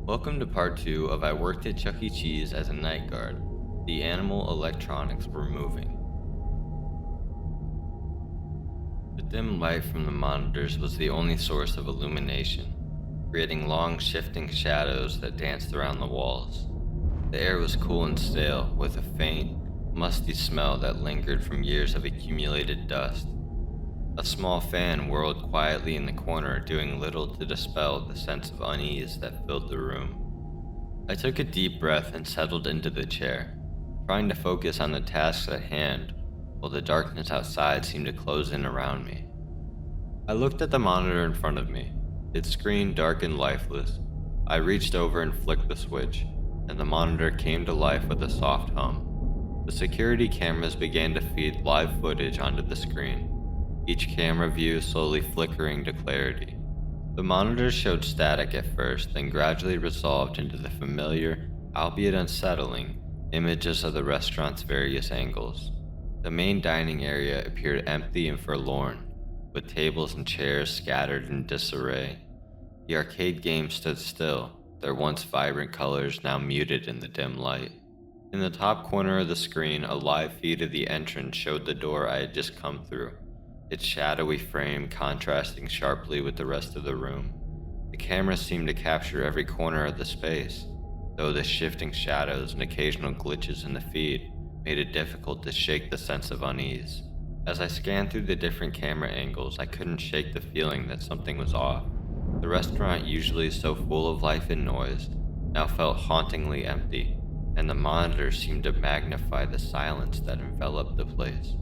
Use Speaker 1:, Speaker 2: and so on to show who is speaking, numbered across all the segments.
Speaker 1: Welcome to part 2 of I Worked at Chuck E. Cheese as a Night Guard. The animal electronics were moving. The dim light from the monitors was the only source of illumination, creating long shifting shadows that danced around the walls. The air was cool and stale, with a faint, musty smell that lingered from years of accumulated dust. A small fan whirled quietly in the corner, doing little to dispel the sense of unease that filled the room. I took a deep breath and settled into the chair, trying to focus on the tasks at hand, while the darkness outside seemed to close in around me. I looked at the monitor in front of me, its screen dark and lifeless. I reached over and flicked the switch, and the monitor came to life with a soft hum. The security cameras began to feed live footage onto the screen, each camera view slowly flickering to clarity. The monitors showed static at first, then gradually resolved into the familiar, albeit unsettling, images of the restaurant's various angles. The main dining area appeared empty and forlorn, with tables and chairs scattered in disarray. The arcade games stood still, their once vibrant colors now muted in the dim light. In the top corner of the screen, a live feed of the entrance showed the door I had just come through, its shadowy frame contrasting sharply with the rest of the room. The camera seemed to capture every corner of the space, though the shifting shadows and occasional glitches in the feed made it difficult to shake the sense of unease. As I scanned through the different camera angles, I couldn't shake the feeling that something was off. The restaurant, usually so full of life and noise, now felt hauntingly empty, and the monitors seemed to magnify the silence that enveloped the place.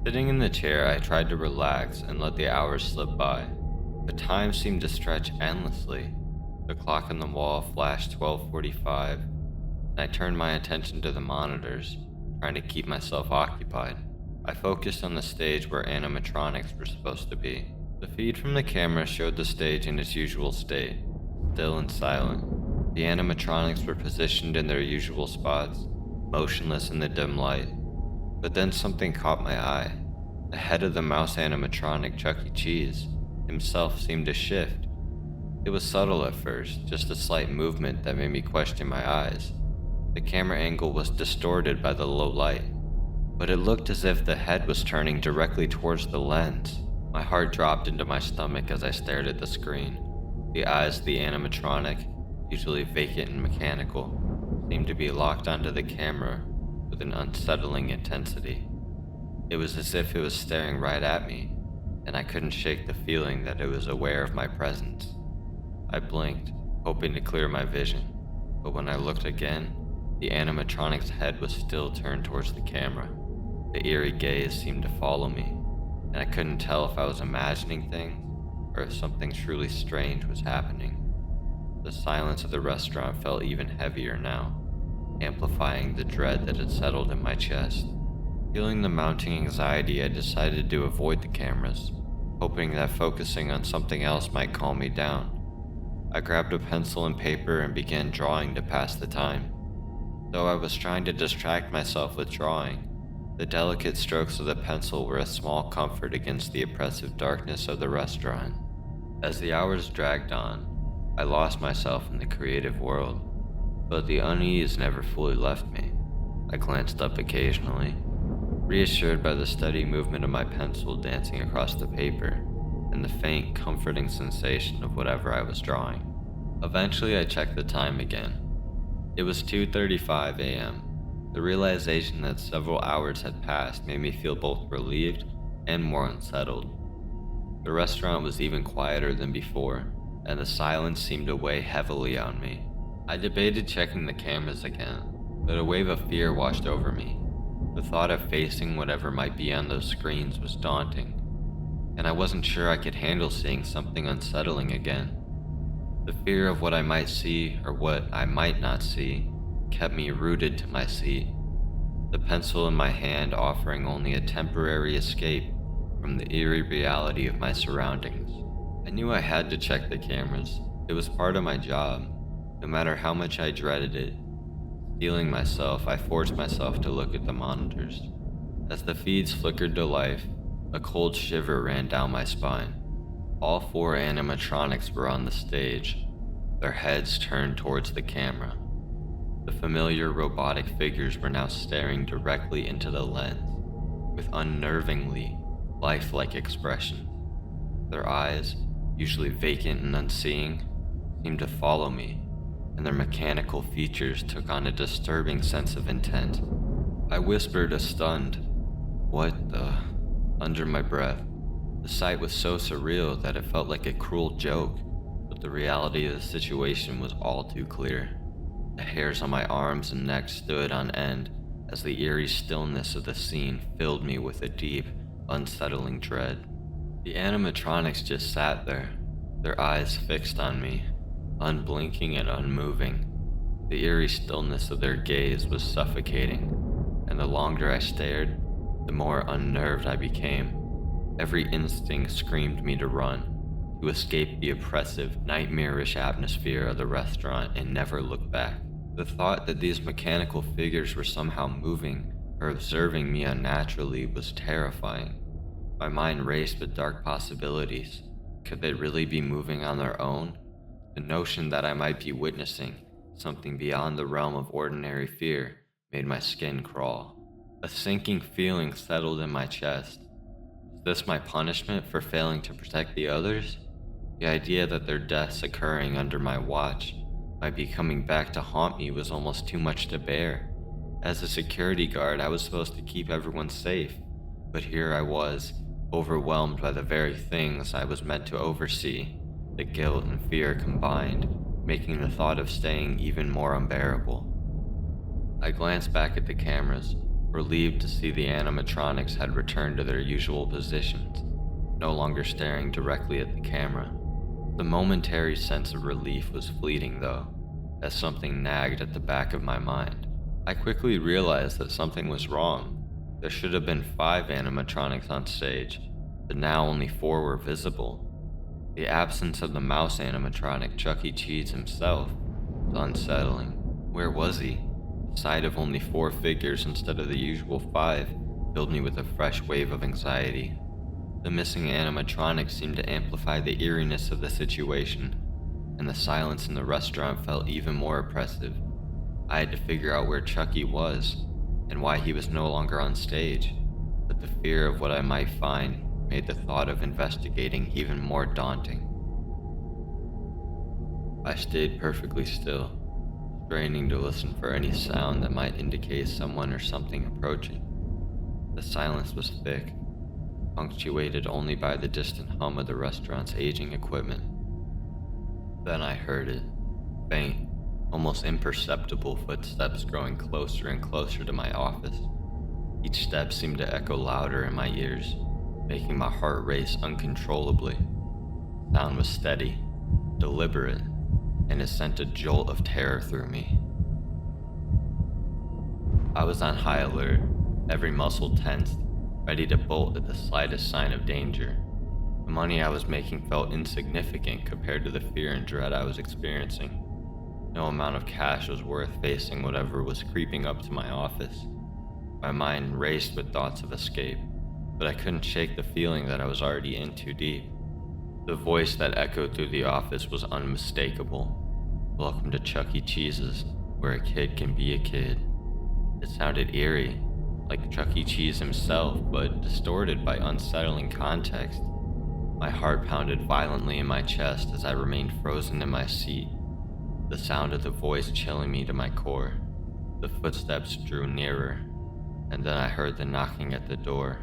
Speaker 1: Sitting in the chair, I tried to relax and let the hours slip by, but time seemed to stretch endlessly. The clock on the wall flashed 12:45, and I turned my attention to the monitors, trying to keep myself occupied. I focused on the stage where animatronics were supposed to be. The feed from the camera showed the stage in its usual state, still and silent. The animatronics were positioned in their usual spots, motionless in the dim light. But then something caught my eye. The head of the mouse animatronic Chuck E. Cheese himself seemed to shift. It was subtle at first, just a slight movement that made me question my eyes. The camera angle was distorted by the low light, but it looked as if the head was turning directly towards the lens. My heart dropped into my stomach as I stared at the screen. The eyes of the animatronic, usually vacant and mechanical, seemed to be locked onto the camera with an unsettling intensity. It was as if it was staring right at me, and I couldn't shake the feeling that it was aware of my presence. I blinked, hoping to clear my vision, but when I looked again, the animatronic's head was still turned towards the camera. The eerie gaze seemed to follow me, and I couldn't tell if I was imagining things or if something truly strange was happening. The silence of the restaurant felt even heavier now, amplifying the dread that had settled in my chest. Feeling the mounting anxiety, I decided to avoid the cameras, hoping that focusing on something else might calm me down. I grabbed a pencil and paper and began drawing to pass the time. Though I was trying to distract myself with drawing, the delicate strokes of the pencil were a small comfort against the oppressive darkness of the restaurant. As the hours dragged on, I lost myself in the creative world, but the unease never fully left me. I glanced up occasionally, reassured by the steady movement of my pencil dancing across the paper and the faint, comforting sensation of whatever I was drawing. Eventually, I checked the time again. It was 2:35 a.m. The realization that several hours had passed made me feel both relieved and more unsettled. The restaurant was even quieter than before, and the silence seemed to weigh heavily on me. I debated checking the cameras again, but a wave of fear washed over me. The thought of facing whatever might be on those screens was daunting, and I wasn't sure I could handle seeing something unsettling again. The fear of what I might see or what I might not see kept me rooted to my seat, the pencil in my hand offering only a temporary escape from the eerie reality of my surroundings. I knew I had to check the cameras. It was part of my job, no matter how much I dreaded it. Steeling myself, I forced myself to look at the monitors. As the feeds flickered to life, a cold shiver ran down my spine. All 4 animatronics were on the stage. their heads turned towards the camera. The familiar robotic figures were now staring directly into the lens, with unnervingly lifelike expressions. Their eyes, usually vacant and unseeing, seemed to follow me, and their mechanical features took on a disturbing sense of intent. I whispered a stunned, "What the?" under my breath. The sight was so surreal that it felt like a cruel joke, but the reality of the situation was all too clear. The hairs on my arms and neck stood on end as the eerie stillness of the scene filled me with a deep, unsettling dread. The animatronics just sat there, their eyes fixed on me, unblinking and unmoving. The eerie stillness of their gaze was suffocating, and the longer I stared, the more unnerved I became. Every instinct screamed me to run, to escape the oppressive, nightmarish atmosphere of the restaurant and never look back. The thought that these mechanical figures were somehow moving or observing me unnaturally was terrifying. My mind raced with dark possibilities. Could they really be moving on their own? The notion that I might be witnessing something beyond the realm of ordinary fear made my skin crawl. A sinking feeling settled in my chest. Was this my punishment for failing to protect the others? The idea that their deaths occurring under my watch might be coming back to haunt me was almost too much to bear. As a security guard, I was supposed to keep everyone safe, but here I was, overwhelmed by the very things I was meant to oversee. The guilt and fear combined, making the thought of staying even more unbearable. I glanced back at the cameras, relieved to see the animatronics had returned to their usual positions, no longer staring directly at the camera. The momentary sense of relief was fleeting, though, as something nagged at the back of my mind. I quickly realized that something was wrong. There should have been 5 animatronics on stage, but now only 4 were visible. The absence of the mouse animatronic, Chuck E. Cheese himself, was unsettling. Where was he? The sight of only 4 figures instead of the usual 5 filled me with a fresh wave of anxiety. The missing animatronics seemed to amplify the eeriness of the situation, and the silence in the restaurant felt even more oppressive. I had to figure out where Chucky was, and why he was no longer on stage, but the fear of what I might find made the thought of investigating even more daunting. I stayed perfectly still, straining to listen for any sound that might indicate someone or something approaching. The silence was thick, punctuated only by the distant hum of the restaurant's aging equipment. Then I heard it, faint, almost imperceptible footsteps growing closer and closer to my office. Each step seemed to echo louder in my ears, making my heart race uncontrollably. The sound was steady, deliberate, and it sent a jolt of terror through me. I was on high alert, every muscle tensed, ready to bolt at the slightest sign of danger. The money I was making felt insignificant compared to the fear and dread I was experiencing. No amount of cash was worth facing whatever was creeping up to my office. My mind raced with thoughts of escape, but I couldn't shake the feeling that I was already in too deep. The voice that echoed through the office was unmistakable. "Welcome to Chuck E. Cheese's, where a kid can be a kid." It sounded eerie, like Chuck E. Cheese himself, but distorted by unsettling context. My heart pounded violently in my chest as I remained frozen in my seat, the sound of the voice chilling me to my core. The footsteps drew nearer, and then I heard the knocking at the door.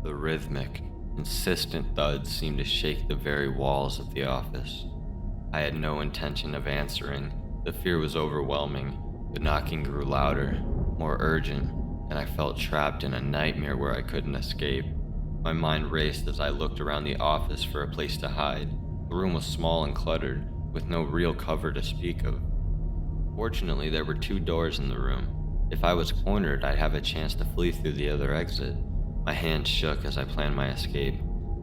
Speaker 1: The rhythmic, insistent thuds seemed to shake the very walls of the office. I had no intention of answering. The fear was overwhelming. The knocking grew louder, more urgent, and I felt trapped in a nightmare where I couldn't escape. My mind raced as I looked around the office for a place to hide. The room was small and cluttered, with no real cover to speak of. Fortunately, there were 2 doors in the room. If I was cornered, I'd have a chance to flee through the other exit. My hands shook as I planned my escape,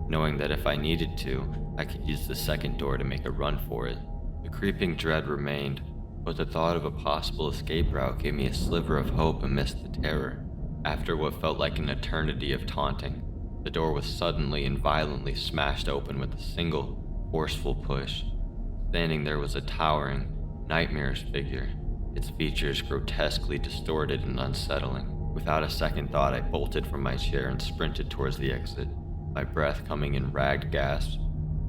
Speaker 1: knowing that if I needed to, I could use the second door to make a run for it. The creeping dread remained, but the thought of a possible escape route gave me a sliver of hope amidst the terror. After what felt like an eternity of taunting, the door was suddenly and violently smashed open with a single, forceful push. Standing there was a towering, nightmarish figure, its features grotesquely distorted and unsettling. Without a second thought, I bolted from my chair and sprinted towards the exit, my breath coming in ragged gasps.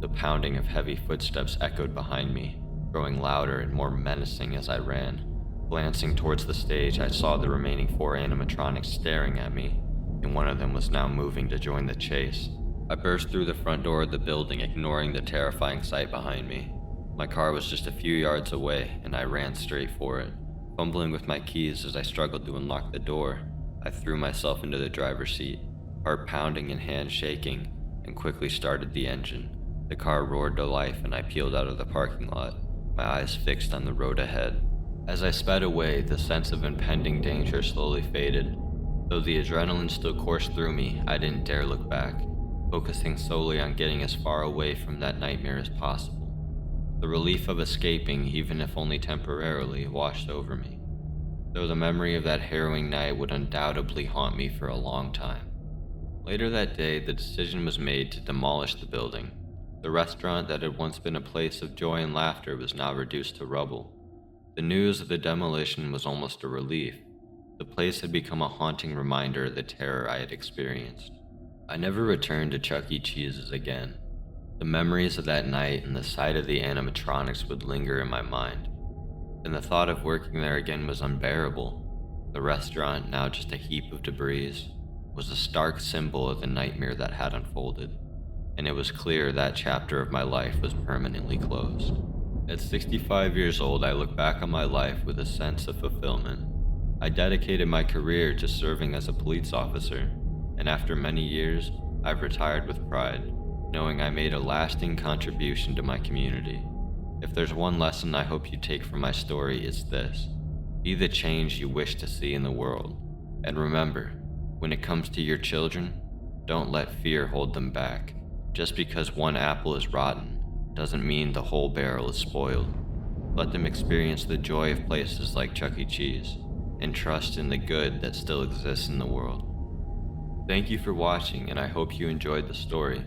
Speaker 1: The pounding of heavy footsteps echoed behind me, growing louder and more menacing as I ran. Glancing towards the stage, I saw the remaining 4 animatronics staring at me, and one of them was now moving to join the chase. I burst through the front door of the building, ignoring the terrifying sight behind me. My car was just a few yards away, and I ran straight for it. Fumbling with my keys as I struggled to unlock the door, I threw myself into the driver's seat, heart pounding and hands shaking, and quickly started the engine. The car roared to life, and I peeled out of the parking lot, my eyes fixed on the road ahead. As I sped away, the sense of impending danger slowly faded. Though the adrenaline still coursed through me, I didn't dare look back, focusing solely on getting as far away from that nightmare as possible. The relief of escaping, even if only temporarily, washed over me, though the memory of that harrowing night would undoubtedly haunt me for a long time. Later that day, the decision was made to demolish the building. The restaurant that had once been a place of joy and laughter was now reduced to rubble. The news of the demolition was almost a relief. The place had become a haunting reminder of the terror I had experienced. I never returned to Chuck E. Cheese's again. The memories of that night and the sight of the animatronics would linger in my mind, and the thought of working there again was unbearable. The restaurant, now just a heap of debris, was a stark symbol of the nightmare that had unfolded, and it was clear that chapter of my life was permanently closed. At 65 years old, I look back on my life with a sense of fulfillment. I dedicated my career to serving as a police officer, and after many years, I've retired with pride, knowing I made a lasting contribution to my community. If there's one lesson I hope you take from my story, it's this: be the change you wish to see in the world. And remember, when it comes to your children, don't let fear hold them back. Just because one apple is rotten doesn't mean the whole barrel is spoiled. Let them experience the joy of places like Chuck E. Cheese, and trust in the good that still exists in the world. Thank you for watching, and I hope you enjoyed the story.